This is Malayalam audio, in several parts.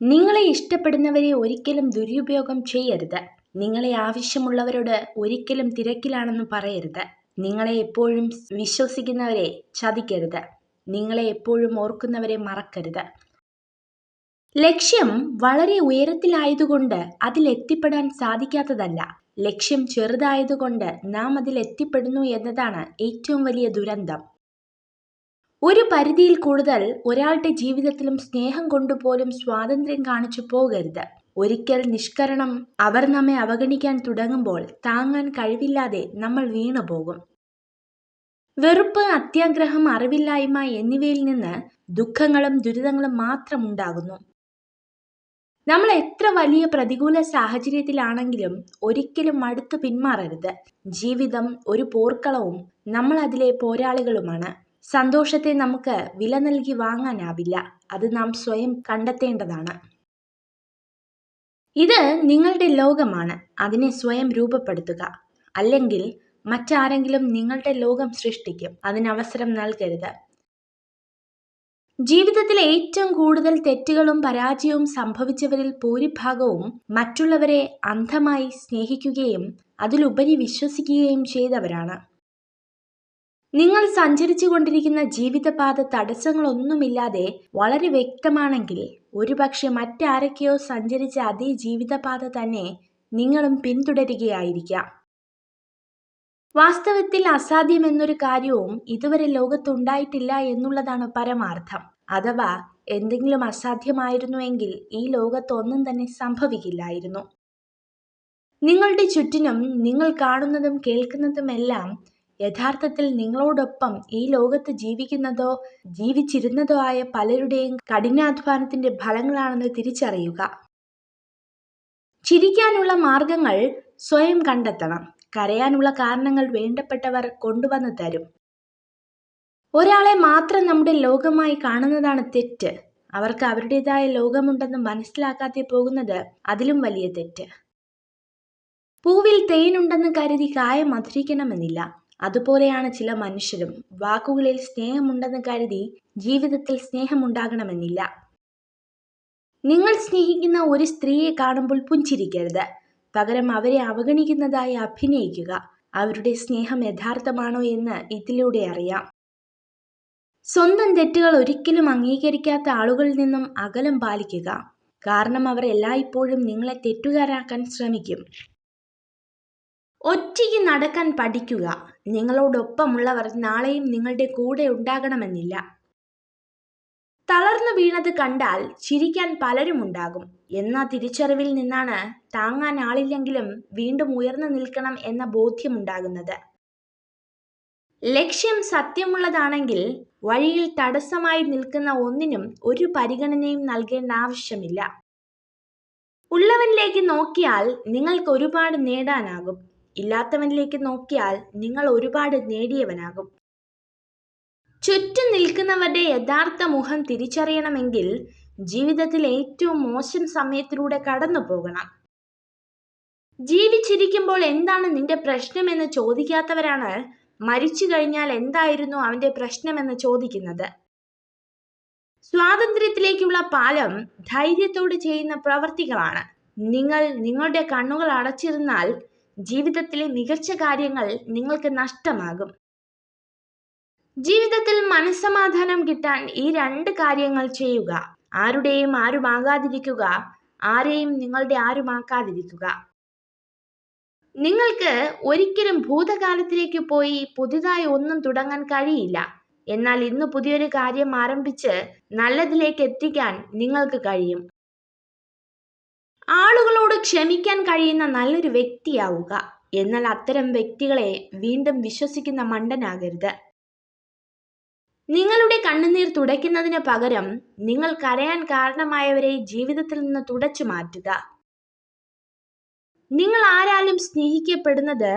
നിങ്ങളെ ഇഷ്ടപ്പെടുന്നവരെ ഒരിക്കലും ദുരുപയോഗം ചെയ്യരുത്. നിങ്ങളെ ആവശ്യമുള്ളവരോട് ഒരിക്കലും തിരക്കിലാണെന്ന് പറയരുത്. നിങ്ങളെ എപ്പോഴും വിശ്വസിക്കുന്നവരെ ചതിക്കരുത്. നിങ്ങളെ എപ്പോഴും ഓർക്കുന്നവരെ മറക്കരുത്. ലക്ഷ്യം വളരെ ഉയരത്തിലായതുകൊണ്ട് അതിലെത്തിപ്പെടാൻ സാധിക്കാത്തതല്ല. ലക്ഷ്യം ചെറുതായതുകൊണ്ട് നാം അതിലെത്തിപ്പെടുന്നു എന്നതാണ് ഏറ്റവും വലിയ ദുരന്തം. ഒരു പരിധിയിൽ കൂടുതൽ ഒരാളുടെ ജീവിതത്തിലും സ്നേഹം കൊണ്ടുപോലും സ്വാതന്ത്ര്യം കാണിച്ചു പോകരുത്. ഒരിക്കൽ നിഷ്കരണം അവർ നമ്മെ അവഗണിക്കാൻ തുടങ്ങുമ്പോൾ താങ്ങാൻ കഴിവില്ലാതെ നമ്മൾ വീണുപോകും. വെറുപ്പ്, അത്യാഗ്രഹം, അറിവില്ലായ്മ എന്നിവയിൽ നിന്ന് ദുഃഖങ്ങളും ദുരിതങ്ങളും മാത്രം ഉണ്ടാകുന്നു. നമ്മൾ എത്ര വലിയ പ്രതികൂല സാഹചര്യത്തിലാണെങ്കിലും ഒരിക്കലും മടുത്തു പിന്മാറരുത്. ജീവിതം ഒരു പോർക്കളവും നമ്മൾ അതിലെ പോരാളികളുമാണ്. സന്തോഷത്തെ നമുക്ക് വില നൽകി വാങ്ങാനാവില്ല. അത് നാം സ്വയം കണ്ടെത്തേണ്ടതാണ്. ഇത് നിങ്ങളുടെ ലോകമാണ്. അതിനെ സ്വയം രൂപപ്പെടുത്തുക. അല്ലെങ്കിൽ മറ്റാരെങ്കിലും നിങ്ങളുടെ ലോകം സൃഷ്ടിക്കും. അതിനവസരം നൽകരുത്. ജീവിതത്തിൽ ഏറ്റവും കൂടുതൽ തെറ്റുകളും പരാജയവും സംഭവിച്ചവരിൽ ഭൂരിഭാഗവും മറ്റുള്ളവരെ അന്ധമായി സ്നേഹിക്കുകയും അതിലുപരി വിശ്വസിക്കുകയും ചെയ്തവരാണ്. നിങ്ങൾ സഞ്ചരിച്ചു കൊണ്ടിരിക്കുന്ന ജീവിതപാത തടസ്സങ്ങളൊന്നുമില്ലാതെ വളരെ വ്യക്തമാണെങ്കിൽ ഒരുപക്ഷെ മറ്റാരൊക്കെയോ സഞ്ചരിച്ച അതേ ജീവിതപാത തന്നെ നിങ്ങളും പിന്തുടരുകയായിരിക്കാം. വാസ്തവത്തിൽ അസാധ്യമെന്നൊരു കാര്യവും ഇതുവരെ ലോകത്തുണ്ടായിട്ടില്ല എന്നുള്ളതാണ് പരമാർത്ഥം. അഥവാ എന്തെങ്കിലും അസാധ്യമായിരുന്നുവെങ്കിൽ ഈ ലോകത്ത് ഒന്നും തന്നെ സംഭവിക്കില്ലായിരുന്നു. നിങ്ങളുടെ ചുറ്റിനും നിങ്ങൾ കാണുന്നതും കേൾക്കുന്നതുമെല്ലാം യഥാർത്ഥത്തിൽ നിങ്ങളോടൊപ്പം ഈ ലോകത്ത് ജീവിക്കുന്നതോ ജീവിച്ചിരുന്നതോ ആയ പലരുടെയും കഠിനാധ്വാനത്തിന്റെ ഫലങ്ങളാണെന്ന് തിരിച്ചറിയുക. ചിരിക്കാനുള്ള മാർഗങ്ങൾ സ്വയം കണ്ടെത്തണം. കരയാനുള്ള കാരണങ്ങൾ വേണ്ടപ്പെട്ടവർ കൊണ്ടുവന്ന് തരും. ഒരാളെ മാത്രം നമ്മുടെ ലോകമായി കാണുന്നതാണ് തെറ്റ്. അവർക്ക് അവരുടേതായ ലോകമുണ്ടെന്ന് മനസ്സിലാക്കാതെ പോകുന്നത് അതിലും വലിയ തെറ്റ്. പൂവിൽ തേനുണ്ടെന്ന് കരുതി കായ മധുരിക്കണമെന്നില്ല. അതുപോലെയാണ് ചില മനുഷ്യരും. വാക്കുകളിൽ സ്നേഹമുണ്ടെന്ന് കരുതി ജീവിതത്തിൽ സ്നേഹമുണ്ടാകണമെന്നില്ല. നിങ്ങൾ സ്നേഹിക്കുന്ന ഒരു സ്ത്രീയെ കാണുമ്പോൾ പുഞ്ചിരിക്കരുത്. പകരം അവരെ അവഗണിക്കുന്നതായി അഭിനയിക്കുക. അവരുടെ സ്നേഹം യഥാർത്ഥമാണോ എന്ന് ഇതിലൂടെ അറിയാം. സ്വന്തം തെറ്റുകൾ ഒരിക്കലും അംഗീകരിക്കാത്ത ആളുകളിൽ നിന്നും അകലം പാലിക്കുക. കാരണം അവർ എല്ലായ്പ്പോഴും നിങ്ങളെ തെറ്റുകാരാക്കാൻ ശ്രമിക്കും. ഒറ്റയ്ക്ക് നടക്കാൻ പഠിക്കുക. നിങ്ങളോടൊപ്പമുള്ളവർ നാളെയും നിങ്ങളുടെ കൂടെ ഉണ്ടാകണമെന്നില്ല. തളർന്നു വീണത് കണ്ടാൽ ചിരിക്കാൻ പലരുമുണ്ടാകും. എന്ന തിരിച്ചറിവിൽ നിന്നാണ് താങ്ങാൻ ആളില്ലെങ്കിലും വീണ്ടും ഉയർന്നു നിൽക്കണം എന്ന ബോധ്യമുണ്ടാകുന്നത്. ലക്ഷ്യം സത്യമുള്ളതാണെങ്കിൽ വഴിയിൽ തടസ്സമായി നിൽക്കുന്ന ഒന്നിനും ഒരു പരിഗണനയും നൽകേണ്ട ആവശ്യമില്ല. ഉള്ളവനിലേക്ക് നോക്കിയാൽ നിങ്ങൾക്ക് ഒരുപാട് നേടാനാകും. ഇല്ലാത്തവനിലേക്ക് നോക്കിയാൽ നിങ്ങൾ ഒരുപാട് നേടിയവനാകും. ചുറ്റും നിൽക്കുന്നവരുടെ യഥാർത്ഥ മുഖം തിരിച്ചറിയണമെങ്കിൽ ജീവിതത്തിൽ ഏറ്റവും മോശം സമയത്തിലൂടെ കടന്നു പോകണം. ജീവിച്ചിരിക്കുമ്പോൾ എന്താണ് നിന്റെ പ്രശ്നമെന്ന് ചോദിക്കാത്തവരാണ് മരിച്ചു കഴിഞ്ഞാൽ എന്തായിരുന്നു അവന്റെ പ്രശ്നമെന്ന് ചോദിക്കുന്നത്. സ്വാതന്ത്ര്യത്തിലേക്കുള്ള പാലം ധൈര്യത്തോട് ചെയ്യുന്ന പ്രവർത്തികളാണ്. നിങ്ങൾ നിങ്ങളുടെ കണ്ണുകൾ അടച്ചിരുന്നാൽ ജീവിതത്തിലെ മികച്ച കാര്യങ്ങൾ നിങ്ങൾക്ക് നഷ്ടമാകും. ജീവിതത്തിൽ മനസ്സമാധാനം കിട്ടാൻ ഈ 2 കാര്യങ്ങൾ ചെയ്യുക. ആരുടെയും ആരുമാകാതിരിക്കുക. ആരെയും നിങ്ങളുടെ ആരുമാക്കാതിരിക്കുക. നിങ്ങൾക്ക് ഒരിക്കലും ഭൂതകാലത്തിലേക്ക് പോയി പുതിയതായി ഒന്നും തുടങ്ങാൻ കഴിയില്ല. എന്നാൽ ഇന്ന് പുതിയൊരു കാര്യം ആരംഭിച്ച് നല്ലതിലേക്ക് എത്തിക്കാൻ നിങ്ങൾക്ക് കഴിയും. ആളുകളോട് ക്ഷമിക്കാൻ കഴിയുന്ന നല്ലൊരു വ്യക്തിയാവുക. എന്നാൽ അത്തരം വ്യക്തികളെ വീണ്ടും വിശ്വസിക്കുന്ന മണ്ടനാകരുത്. നിങ്ങളുടെ കണ്ണുനീർ തുടയ്ക്കുന്നതിന് പകരം നിങ്ങൾ കരയാൻ കാരണമായവരെ ജീവിതത്തിൽ നിന്ന് തുടച്ചു മാറ്റുക. നിങ്ങൾ ആരാലും സ്നേഹിക്കപ്പെടുന്നത്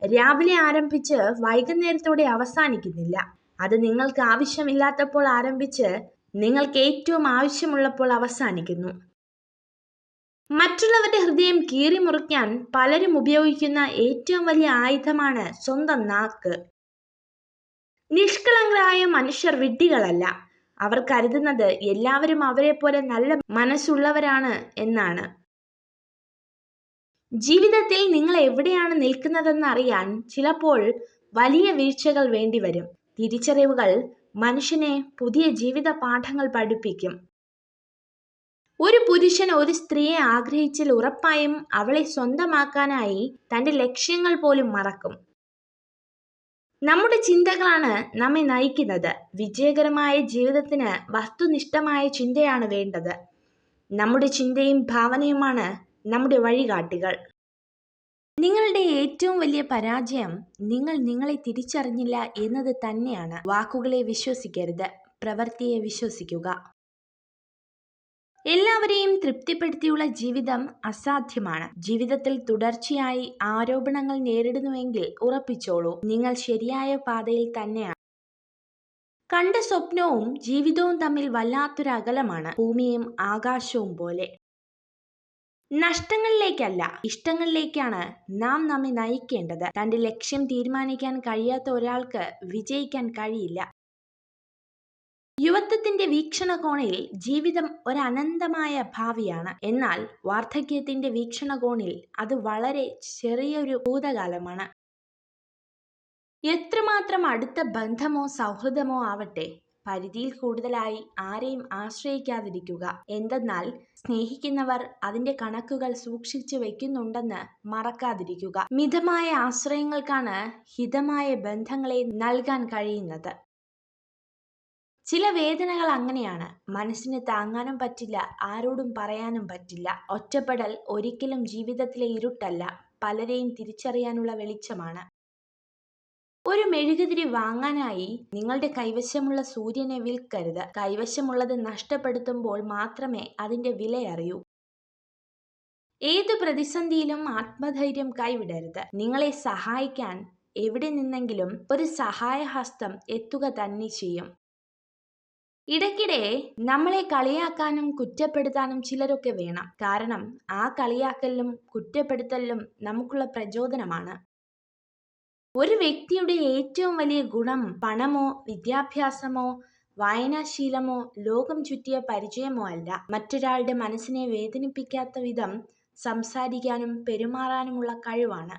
രാവിലെ ആരംഭിച്ച് വൈകുന്നേരത്തോടെ അവസാനിക്കുന്നില്ല. അത് നിങ്ങൾക്ക് ആവശ്യമില്ലാത്തപ്പോൾ ആരംഭിച്ച് നിങ്ങൾക്ക് ഏറ്റവും ആവശ്യമുള്ളപ്പോൾ അവസാനിക്കുന്നു. മറ്റുള്ളവരുടെ ഹൃദയം കീറിമുറിക്കാൻ പലരും ഉപയോഗിക്കുന്ന ഏറ്റവും വലിയ ആയുധമാണ് സ്വന്തം നാക്ക്. നിഷ്കളങ്കരായ മനുഷ്യർ വിഡ്ഢികളല്ല. അവർ കരുതുന്നത് എല്ലാവരും അവരെ പോലെ നല്ല മനസ്സുള്ളവരാണ് എന്നാണ്. ജീവിതത്തിൽ നിങ്ങൾ എവിടെയാണ് നിൽക്കുന്നതെന്ന് അറിയാൻ ചിലപ്പോൾ വലിയ വീഴ്ചകൾ വേണ്ടിവരും. തിരിച്ചറിവുകൾ മനുഷ്യനെ പുതിയ ജീവിത പാഠങ്ങൾ പഠിപ്പിക്കും. ഒരു പുരുഷൻ ഒരു സ്ത്രീയെ ആഗ്രഹിച്ചാൽ ഉറപ്പായും അവളെ സ്വന്തമാക്കാനായി തന്റെ ലക്ഷ്യങ്ങൾ പോലും മറക്കും. നമ്മുടെ ചിന്തകളാണ് നമ്മെ നയിക്കുന്നത്. വിജയകരമായ ജീവിതത്തിന് വസ്തുനിഷ്ഠമായ ചിന്തയാണ് വേണ്ടത്. നമ്മുടെ ചിന്തയും ഭാവനയുമാണ് നമ്മുടെ വഴികാട്ടികൾ. നിങ്ങളുടെ ഏറ്റവും വലിയ പരാജയം നിങ്ങൾ നിങ്ങളെ തിരിച്ചറിഞ്ഞില്ല എന്നത് തന്നെയാണ്. വാക്കുകളെ വിശ്വസിക്കരുത്, പ്രവൃത്തിയെ വിശ്വസിക്കുക. എല്ലാവരെയും തൃപ്തിപ്പെടുത്തിയുള്ള ജീവിതം അസാധ്യമാണ്. ജീവിതത്തിൽ തുടർച്ചയായി ആരോപണങ്ങൾ നേരിടുന്നുവെങ്കിൽ ഉറപ്പിച്ചോളൂ, നിങ്ങൾ ശരിയായ പാതയിൽ തന്നെയാണ്. കണ്ട സ്വപ്നവും ജീവിതവും തമ്മിൽ വല്ലാത്തൊരു അകലമാണ്, ഭൂമിയും ആകാശവും പോലെ. നഷ്ടങ്ങളിലേക്കല്ല, ഇഷ്ടങ്ങളിലേക്കാണ് നാം നമ്മെ നയിക്കേണ്ടത്. തന്റെ ലക്ഷ്യം തീരുമാനിക്കാൻ കഴിയാത്ത ഒരാൾക്ക് വിജയിക്കാൻ കഴിയില്ല. യുവത്വത്തിന്റെ വീക്ഷണകോണിൽ ജീവിതം ഒരനന്തമായ ഭാവിയാണ്. എന്നാൽ വാർദ്ധക്യത്തിന്റെ വീക്ഷണകോണിൽ അത് വളരെ ചെറിയൊരു ഭൂതകാലമാണ്. എത്രമാത്രം അടുത്ത ബന്ധമോ സൗഹൃദമോ ആവട്ടെ, പരിധിയിൽ കൂടുതലായി ആരെയും ആശ്രയിക്കാതിരിക്കുക. എന്തെന്നാൽ സ്നേഹിക്കുന്നവർ അതിന്റെ കണക്കുകൾ സൂക്ഷിച്ചു വെക്കുന്നുണ്ടെന്ന് മറക്കാതിരിക്കുക. മിതമായ ആശ്രയങ്ങൾക്കാണ് ഹിതമായ ബന്ധങ്ങളെ നൽകാൻ കഴിയുന്നത്. ചില വേദനകൾ അങ്ങനെയാണ്, മനസ്സിന് താങ്ങാനും പറ്റില്ല, ആരോടും പറയാനും പറ്റില്ല. ഒറ്റപ്പെടൽ ഒരിക്കലും ജീവിതത്തിലെ ഇരുട്ടല്ല, പലരെയും തിരിച്ചറിയാനുള്ള വെളിച്ചമാണ്. ഒരു മെഴുകുതിരി വാങ്ങാനായി നിങ്ങളുടെ കൈവശമുള്ള സൂര്യനെ വിൽക്കരുത്. കൈവശമുള്ളത് നഷ്ടപ്പെടുത്തുമ്പോൾ മാത്രമേ അതിന്റെ വില അറിയൂ. ഏതു പ്രതിസന്ധിയിലും ആത്മധൈര്യം കൈവിടരുത്. നിങ്ങളെ സഹായിക്കാൻ എവിടെ നിന്നെങ്കിലും ഒരു സഹായഹസ്തം എത്തുക തന്നെ ചെയ്യും. ഇടയ്ക്കിടെ നമ്മളെ കളിയാക്കാനും കുറ്റപ്പെടുത്താനും ചിലരൊക്കെ വേണം. കാരണം ആ കളിയാക്കലിലും കുറ്റപ്പെടുത്തലിലും നമുക്കുള്ള പ്രചോദനമാണ്. ഒരു വ്യക്തിയുടെ ഏറ്റവും വലിയ ഗുണം പണമോ വിദ്യാഭ്യാസമോ വായനാശീലമോ ലോകം ചുറ്റിയ പരിചയമോ അല്ല, മറ്റൊരാളുടെ മനസ്സിനെ വേദനിപ്പിക്കാത്ത വിധം സംസാരിക്കാനും പെരുമാറാനുമുള്ള കഴിവാണ്.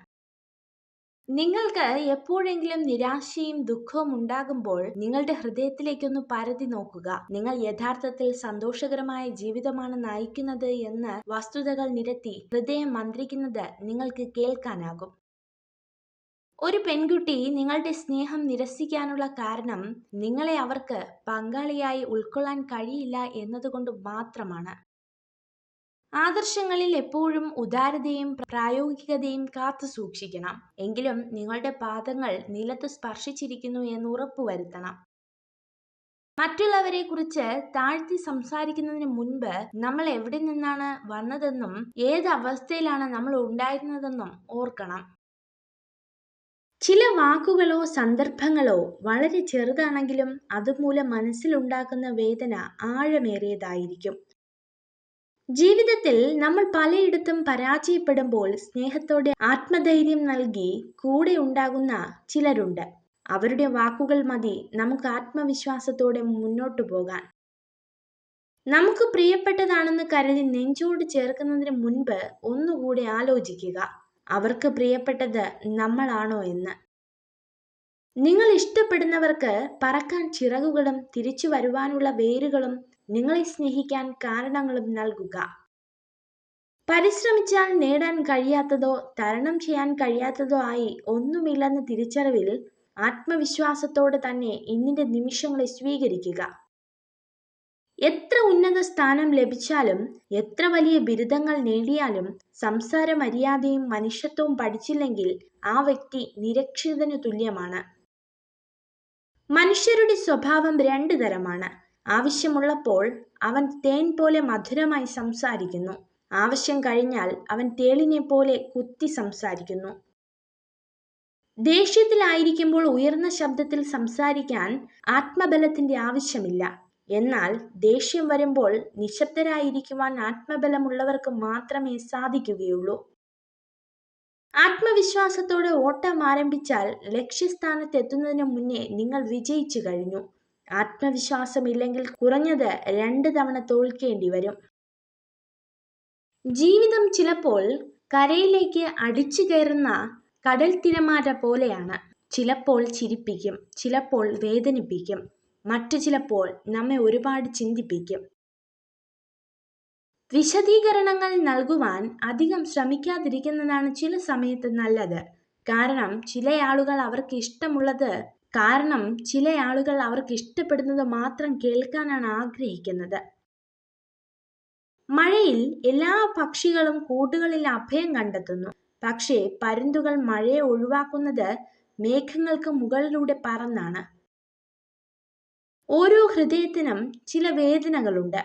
നിങ്ങൾക്ക് എപ്പോഴെങ്കിലും നിരാശയും ദുഃഖവും ഉണ്ടാകുമ്പോൾ നിങ്ങളുടെ ഹൃദയത്തിലേക്കൊന്ന് പരതി നോക്കുക. നിങ്ങൾ യഥാർത്ഥത്തിൽ സന്തോഷകരമായ ജീവിതമാണ് നയിക്കുന്നത് എന്ന് വസ്തുതകൾ നിരത്തി ഹൃദയം മന്ത്രിക്കുന്നത് നിങ്ങൾക്ക് കേൾക്കാനാകും. ഒരു പെൺകുട്ടി നിങ്ങളുടെ സ്നേഹം നിരസിക്കാനുള്ള കാരണം നിങ്ങളെ അവർക്ക് പങ്കാളിയായി ഉൾക്കൊള്ളാൻ കഴിയില്ല എന്നതുകൊണ്ട് മാത്രമാണ്. ആദർശങ്ങളിൽ എപ്പോഴും ഉദാരതയും പ്രായോഗികതയും കാത്തു സൂക്ഷിക്കണം. എങ്കിലും നിങ്ങളുടെ പാദങ്ങൾ നിലത്ത് സ്പർശിച്ചിരിക്കുന്നു എന്ന് ഉറപ്പുവരുത്തണം. മറ്റുള്ളവരെ കുറിച്ച് താഴ്ത്തി സംസാരിക്കുന്നതിന് മുൻപ് നമ്മൾ എവിടെ നിന്നാണ് വന്നതെന്നും ഏത് അവസ്ഥയിലാണ് നമ്മൾ ഉണ്ടായിരുന്നതെന്നും ഓർക്കണം. ചില വാക്കുകളോ സന്ദർഭങ്ങളോ വളരെ ചെറുതാണെങ്കിലും അതുമൂലം മനസ്സിലുണ്ടാക്കുന്ന വേദന ആഴമേറിയതായിരിക്കും. ജീവിതത്തിൽ നമ്മൾ പലയിടത്തും പരാജയപ്പെടുമ്പോൾ സ്നേഹത്തോടെ ആത്മധൈര്യം നൽകി കൂടെ ഉണ്ടാകുന്ന ചിലരുണ്ട്. അവരുടെ വാക്കുകൾ മതി നമുക്ക് ആത്മവിശ്വാസത്തോടെ മുന്നോട്ടു പോകാൻ. നമുക്ക് പ്രിയപ്പെട്ടതാണെന്ന് കരുതി നെഞ്ചോട് ചേർക്കുന്നതിന് മുൻപ് ഒന്നുകൂടി ആലോചിക്കുക, അവർക്ക് പ്രിയപ്പെട്ടത് നമ്മളാണോ എന്ന്. നിങ്ങൾ ഇഷ്ടപ്പെടുന്നവർക്ക് പറക്കാൻ ചിറകുകളും തിരിച്ചു വരുവാനുള്ള വേരുകളും നിങ്ങളെ സ്നേഹിക്കാൻ കാരണങ്ങളും നൽകുക. പരിശ്രമിച്ചാൽ നേടാൻ കഴിയാത്തതോ തരണം ചെയ്യാൻ കഴിയാത്തതോ ആയി ഒന്നുമില്ലെന്ന തിരിച്ചറിവിൽ ആത്മവിശ്വാസത്തോടെ തന്നെ ഇന്നിന്റെ നിമിഷങ്ങളെ സ്വീകരിക്കുക. എത്ര ഉന്നത സ്ഥാനം ലഭിച്ചാലും എത്ര വലിയ ബിരുദങ്ങൾ നേടിയാലും സംസാര മര്യാദയും മനുഷ്യത്വവും പഠിച്ചില്ലെങ്കിൽ ആ വ്യക്തി നിരക്ഷിതനു തുല്യമാണ്. മനുഷ്യരുടെ സ്വഭാവം രണ്ടു തരമാണ്. ആവശ്യമുള്ളപ്പോൾ അവൻ തേൻ പോലെ മധുരമായി സംസാരിക്കുന്നു, ആവശ്യം കഴിഞ്ഞാൽ അവൻ തേളിനെ പോലെ കുത്തി സംസാരിക്കുന്നു. ദേഷ്യത്തിലായിരിക്കുമ്പോൾ ഉയർന്ന ശബ്ദത്തിൽ സംസാരിക്കാൻ ആത്മബലത്തിന്റെ ആവശ്യമില്ല. എന്നാൽ ദേഷ്യം വരുമ്പോൾ നിശബ്ദരായിരിക്കുവാൻ ആത്മബലമുള്ളവർക്ക് മാത്രമേ സാധിക്കുകയുള്ളൂ. ആത്മവിശ്വാസത്തോടെ ഓട്ടം ആരംഭിച്ചാൽ ലക്ഷ്യസ്ഥാനത്ത് എത്തുന്നതിന് മുന്നേ നിങ്ങൾ വിജയിച്ചു കഴിഞ്ഞു. ആത്മവിശ്വാസമില്ലെങ്കിൽ കുറഞ്ഞത് 2 തവണ തോൽക്കേണ്ടി വരും. ജീവിതം ചിലപ്പോൾ കരയിലേക്ക് അടിച്ചു കയറുന്ന കടൽ തിരമാല പോലെയാണ്. ചിലപ്പോൾ ചിരിപ്പിക്കും, ചിലപ്പോൾ വേദനിപ്പിക്കും, മറ്റു ചിലപ്പോൾ നമ്മെ ഒരുപാട് ചിന്തിപ്പിക്കും. വിശദീകരണങ്ങൾ നൽകുവാൻ അധികം ശ്രമിക്കാതിരിക്കുന്നതാണ് ചില സമയത്ത് നല്ലത്. കാരണം ചില ആളുകൾ അവർക്ക് ഇഷ്ടപ്പെടുന്നത് മാത്രം കേൾക്കാനാണ് ആഗ്രഹിക്കുന്നത്. മഴയിൽ എല്ലാ പക്ഷികളും കൂടുകളിൽ അഭയം കണ്ടെത്തുന്നു. പക്ഷേ പരുന്തുകൾ മഴയെ ഒഴിവാക്കുന്നത് മേഘങ്ങൾക്ക് മുകളിലൂടെ പറന്നാണ്. ഓരോ ഹൃദയത്തിനും ചില വേദനകളുണ്ട്.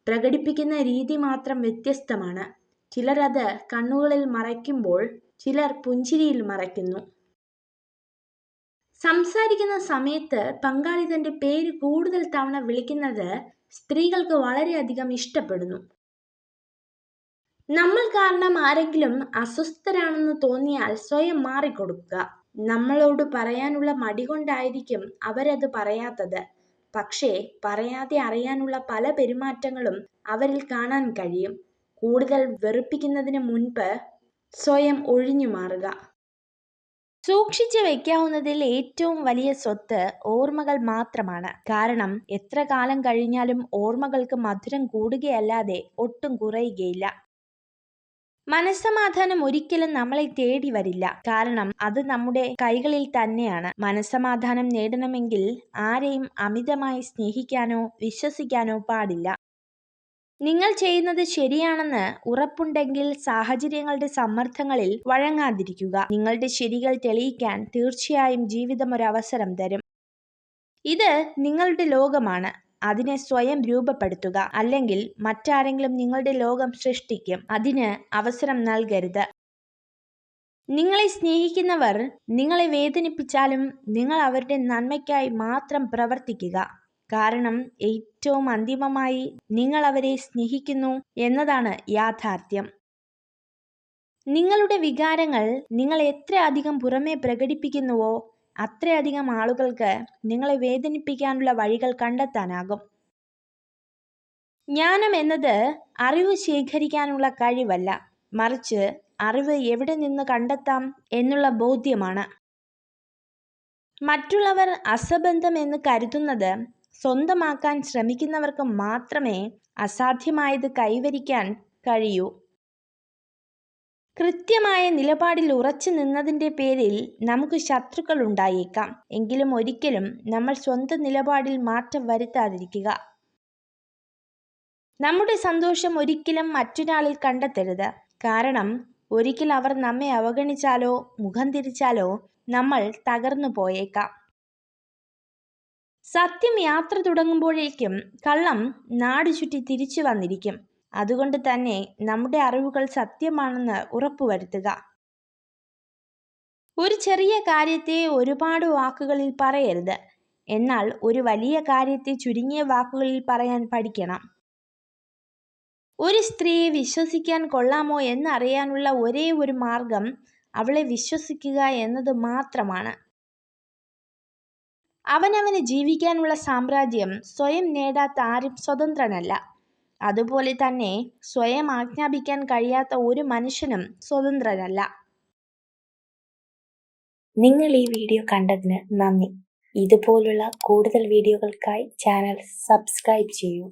പ്രകടിപ്പിക്കുന്ന രീതി മാത്രം വ്യത്യസ്തമാണ്. ചിലർ അത് കണ്ണുകളിൽ മറയ്ക്കുമ്പോൾ ചിലർ പുഞ്ചിരിയിൽ മറയ്ക്കുന്നു. സംസാരിക്കുന്ന സമയത്ത് പങ്കാളി തന്റെ പേര് കൂടുതൽ തവണ വിളിക്കുന്നത് സ്ത്രീകൾക്ക് വളരെയധികം ഇഷ്ടപ്പെടുന്നു. നമ്മൾ കാരണം ആരെങ്കിലും അസ്വസ്ഥരാണെന്ന് തോന്നിയാൽ സ്വയം മാറിക്കൊടുക്കുക. നമ്മളോട് പറയാനുള്ള മടി കൊണ്ടായിരിക്കും അവരത് പറയാത്തത്. പക്ഷേ പറയാതെ അറിയാനുള്ള പല പെരുമാറ്റങ്ങളും അവരിൽ കാണാൻ കഴിയും. കൂടുതൽ വെറുപ്പിക്കുന്നതിന് മുൻപ് സ്വയം ഒഴിഞ്ഞു മാറുക. സൂക്ഷിച്ചു വയ്ക്കാവുന്നതിൽ ഏറ്റവും വലിയ സ്വത്ത് ഓർമ്മകൾ മാത്രമാണ്. കാരണം എത്ര കാലം കഴിഞ്ഞാലും ഓർമ്മകൾക്ക് മധുരം കൂടുകയല്ലാതെ ഒട്ടും കുറയുകയില്ല. മനസ്സമാധാനം ഒരിക്കലും നമ്മളെ തേടി വരില്ല. കാരണം അത് നമ്മുടെ കൈകളിൽ തന്നെയാണ്. മനസ്സമാധാനം നേടണമെങ്കിൽ ആരെയും അമിതമായി സ്നേഹിക്കാനോ വിശ്വസിക്കാനോ പാടില്ല. നിങ്ങൾ ചെയ്യുന്നത് ശരിയാണെന്ന് ഉറപ്പുണ്ടെങ്കിൽ സാഹചര്യങ്ങളുടെ സമ്മർദ്ദങ്ങളിൽ വഴങ്ങാതിരിക്കുക. നിങ്ങളുടെ ശരികൾ തെളിയിക്കാൻ തീർച്ചയായും ജീവിതം ഒരു അവസരം തരും. ഇത് നിങ്ങളുടെ ലോകമാണ്. അതിനെ സ്വയം രൂപപ്പെടുത്തുക. അല്ലെങ്കിൽ മറ്റാരെങ്കിലും നിങ്ങളുടെ ലോകം സൃഷ്ടിക്കും. അതിന് അവസരം നൽകരുത്. നിങ്ങളെ സ്നേഹിക്കുന്നവർ നിങ്ങളെ വേദനിപ്പിച്ചാലും നിങ്ങൾ അവരുടെ നന്മയ്ക്കായി മാത്രം പ്രവർത്തിക്കുക. കാരണം ഏറ്റവും അന്തിമമായി നിങ്ങൾ അവരെ സ്നേഹിക്കുന്നു എന്നതാണ് യാഥാർത്ഥ്യം. നിങ്ങളുടെ വികാരങ്ങൾ നിങ്ങൾ എത്ര അധികം പുറമേ പ്രകടിപ്പിക്കുന്നുവോ അത്രയധികം ആളുകൾക്ക് നിങ്ങളെ വേദനിപ്പിക്കാനുള്ള വഴികൾ കണ്ടെത്താനാകും. ജ്ഞാനം എന്നത് അറിവ് ശേഖരിക്കാനുള്ള കഴിവല്ല, മറിച്ച് അറിവ് എവിടെ നിന്ന് കണ്ടെത്താം എന്നുള്ള ബോധ്യമാണ്. മറ്റുള്ളവർ അസംബന്ധം എന്ന് കരുതുന്നത് സ്വന്തമാക്കാൻ ശ്രമിക്കുന്നവർക്ക് മാത്രമേ അസാധ്യമായത് കൈവരിക്കാൻ കഴിയൂ. കൃത്യമായ നിലപാടിൽ ഉറച്ചു നിന്നതിൻ്റെ പേരിൽ നമുക്ക് ശത്രുക്കൾ ഉണ്ടായേക്കാം. എങ്കിലും ഒരിക്കലും നമ്മൾ സ്വന്തം നിലപാടിൽ മാറ്റം വരുത്താതിരിക്കുക. നമ്മുടെ സന്തോഷം ഒരിക്കലും മറ്റൊരാളിൽ കണ്ടെത്തരുത്. കാരണം ഒരിക്കൽ അവർ നമ്മെ അവഗണിച്ചാലോ മുഖം തിരിച്ചാലോ നമ്മൾ തകർന്നു പോയേക്കാം. സത്യം യാത്ര തുടങ്ങുമ്പോഴേക്കും കള്ളം നാട് ചുറ്റി തിരിച്ചു വന്നിരിക്കും. അതുകൊണ്ട് തന്നെ നമ്മുടെ അറിവുകൾ സത്യമാണെന്ന് ഉറപ്പുവരുത്തുക. ഒരു ചെറിയ കാര്യത്തെ ഒരുപാട് വാക്കുകളിൽ പറയരുത്. എന്നാൽ ഒരു വലിയ കാര്യത്തെ ചുരുങ്ങിയ വാക്കുകളിൽ പറയാൻ പഠിക്കണം. ഒരു സ്ത്രീയെ വിശ്വസിക്കാൻ കൊള്ളാമോ എന്നറിയാനുള്ള ഒരേ ഒരു മാർഗം അവളെ വിശ്വസിക്കുക എന്നത് മാത്രമാണ്. അവനവന് ജീവിക്കാനുള്ള സാമ്രാജ്യം സ്വയം നേടാത്ത ആരും സ്വതന്ത്രനല്ല. അതുപോലെ തന്നെ സ്വയം ആജ്ഞാപിക്കാൻ കഴിയാത്ത ഒരു മനുഷ്യനും സ്വതന്ത്രനല്ല. നിങ്ങൾ ഈ വീഡിയോ കണ്ടതിന് നന്ദി. ഇതുപോലുള്ള കൂടുതൽ വീഡിയോകൾക്കായി ചാനൽ സബ്സ്ക്രൈബ് ചെയ്യൂ.